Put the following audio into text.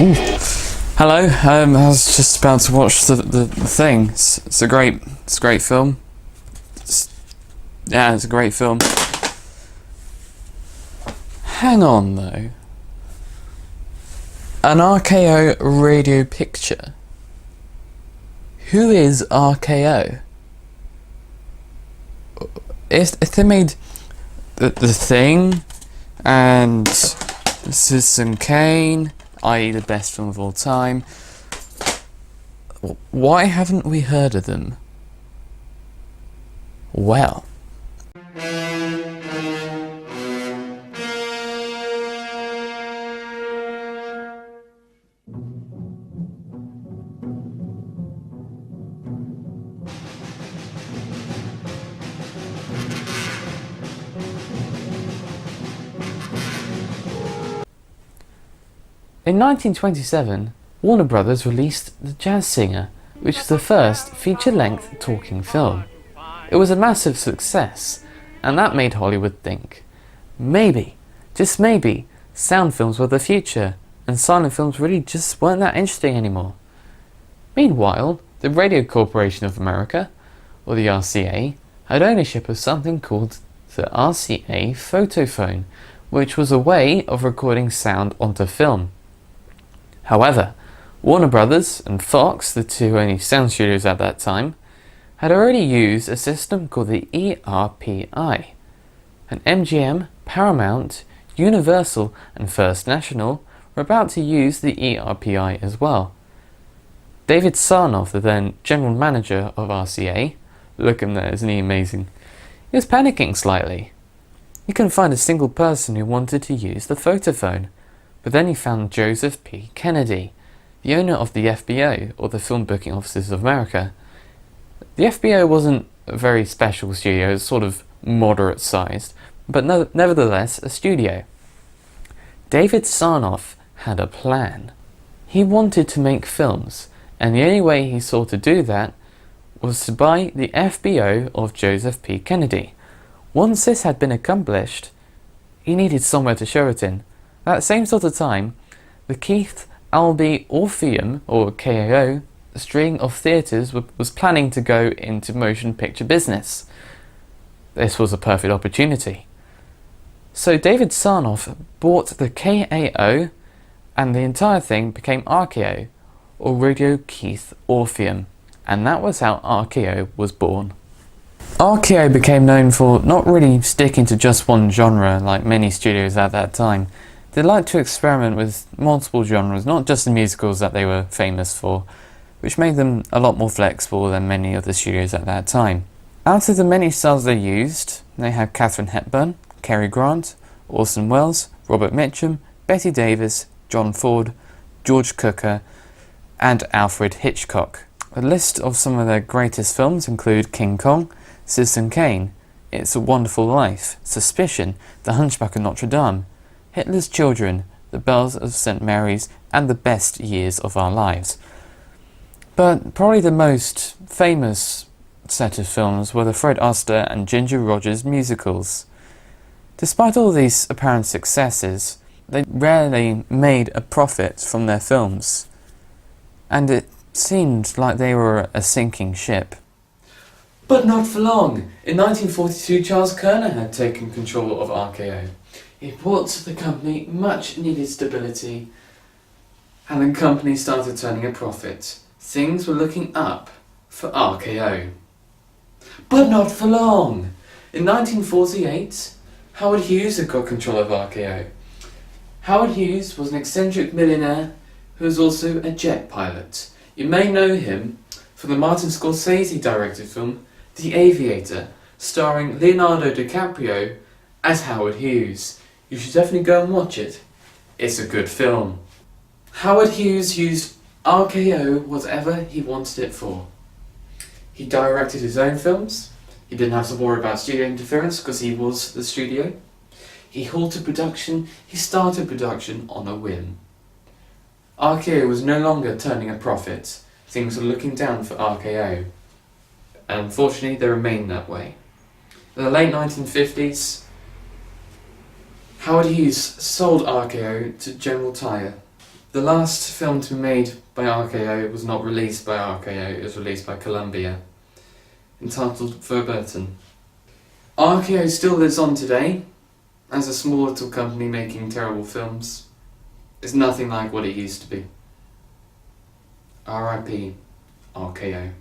Hello. I was just about to watch the thing. It's a great film. It's a great film. Hang on though. An RKO radio picture. Who is RKO? If they made the thing and Citizen Kane, i.e. the best film of all time, why haven't we heard of them? Well, in 1927, Warner Brothers released The Jazz Singer, which was the first feature-length talking film. It was a massive success, and that made Hollywood think, maybe, just maybe, sound films were the future, and silent films really just weren't that interesting anymore. Meanwhile, the Radio Corporation of America, or the RCA, had ownership of something called the RCA Photophone, which was a way of recording sound onto film. However, Warner Brothers and Fox, the two only sound studios at that time, had already used a system called the ERPI, and MGM, Paramount, Universal and First National were about to use the ERPI as well. David Sarnoff, the then general manager of RCA, look him there, isn't he amazing? He was panicking slightly. He couldn't find a single person who wanted to use the photophone, but then he found Joseph P. Kennedy, the owner of the FBO, or the Film Booking Officers of America. The FBO wasn't a very special studio, it was sort of moderate sized, but nevertheless a studio. David Sarnoff had a plan. He wanted to make films, and the only way he saw to do that was to buy the FBO of Joseph P. Kennedy. Once this had been accomplished, he needed somewhere to show it in. At the same sort of time, the Keith Orpheum, or KAO, string of theatres was planning to go into motion picture business. This was a perfect opportunity. So David Sarnoff bought the KAO, and the entire thing became RKO, or Radio Keith Orpheum, and that was how RKO was born. RKO became known for not really sticking to just one genre like many studios at that time. They liked to experiment with multiple genres, not just the musicals that they were famous for, which made them a lot more flexible than many of the studios at that time. Out of the many stars they used, they had Katharine Hepburn, Cary Grant, Orson Welles, Robert Mitchum, Bette Davis, John Ford, George Cukor, and Alfred Hitchcock. A list of some of their greatest films include King Kong, Citizen Kane, It's a Wonderful Life, Suspicion, The Hunchback of Notre Dame, Hitler's Children, The Bells of St. Mary's, and The Best Years of Our Lives. But probably the most famous set of films were the Fred Astaire and Ginger Rogers musicals. Despite all these apparent successes, they rarely made a profit from their films, and it seemed like they were a sinking ship. But not for long. In 1942, Charles Kerner had taken control of RKO. He brought the company much needed stability, and the company started turning a profit. Things were looking up for RKO. But not for long. In 1948, Howard Hughes had got control of RKO. Howard Hughes was an eccentric millionaire who was also a jet pilot. You may know him from the Martin Scorsese directed film The Aviator, starring Leonardo DiCaprio as Howard Hughes. You should definitely go and watch it. It's a good film. Howard Hughes used RKO whatever he wanted it for. He directed his own films. He didn't have to worry about studio interference because he was the studio. He halted production. He started production on a whim. RKO was no longer turning a profit. Things were looking down for RKO. And unfortunately, they remained that way. In the late 1950s, Howard Hughes sold RKO to General Tire. The last film to be made by RKO was not released by RKO, it was released by Columbia, entitled Verboten. RKO still lives on today, as a small little company making terrible films. It's nothing like what it used to be. R.I.P. RKO.